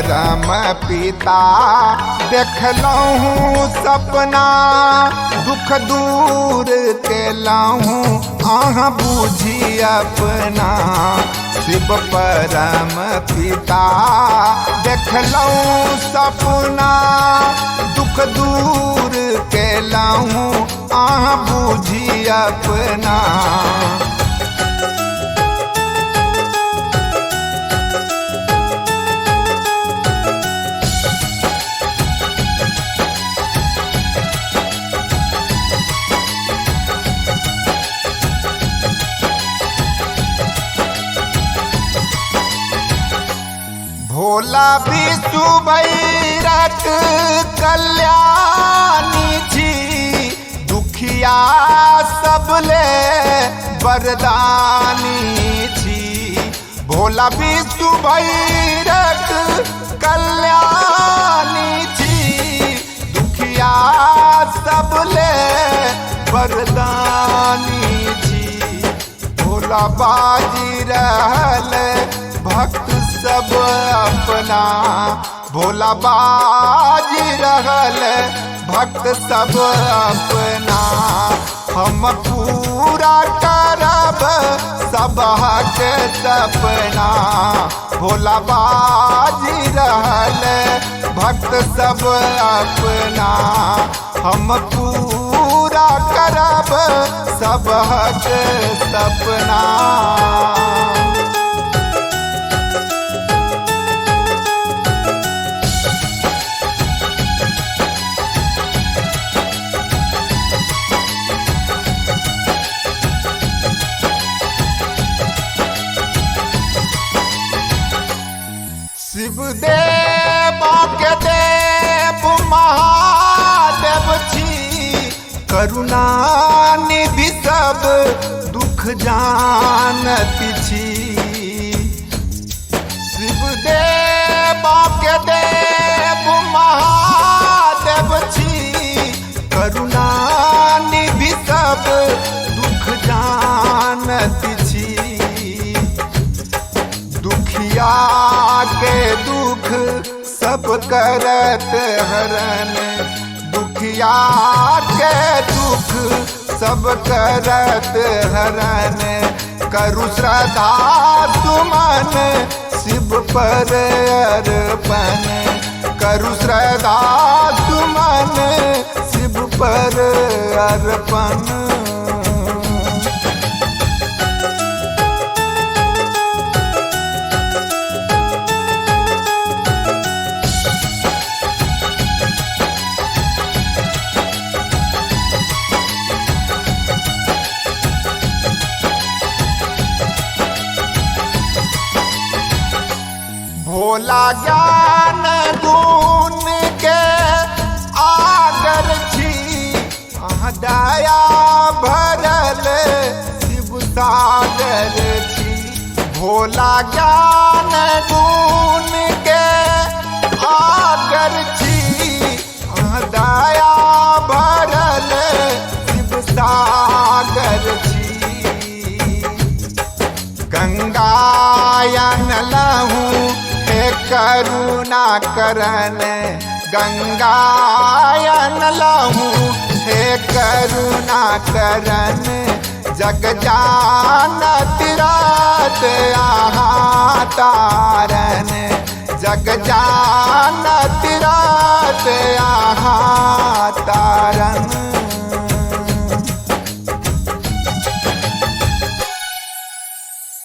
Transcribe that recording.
परम पिता देखलहूँ सपना दुख दूर केलहूँ अहाँ बूझी अपना। शिव परम पिता देखलहूँ सपना दुख दूर केलहूँ अहाँ बूझी अपना। भोला विष्णु भैरव कल्याणी जी दुखिया सबले वरदानी जी। भोला विष्णु भैरव कल्याणी जी दुखिया सबले वरदानी जी। भोला बाजी रहल भक्त सब अपना। भोला बाजी रहल भक्त सब अपना। हम पूरा करब सबके सपना। भोला बाजी रहल भक्त सब अपना। हम पूरा करब सबके सपना। शिव देव के देव महादेव छी करुणा निधि सब दुख जानत छी। शिव देव के देव महादेव छी करुणा निधि सब दुख जानत छी। दुखिया के दुख सब करत हरन। दुखिया के दुख सब करत हरन। करु श्रद्धा सुमन शिव पर अर्पण। करु श्रद्धा सुमन शिव पर अर्पण। भोला ज्ञान गुण के आगर छी अहाँ दया भरल शिव सागर छी। भोला ज्ञान गुण के आगर छी अहाँ दया भरल शिव सागर छी। गंगायन लहूँ करुणा करन। गंगायन लहूँ हे करुणा करन। जग जानत रात आहाँ तारन। जग जानत रात आहाँ तारन।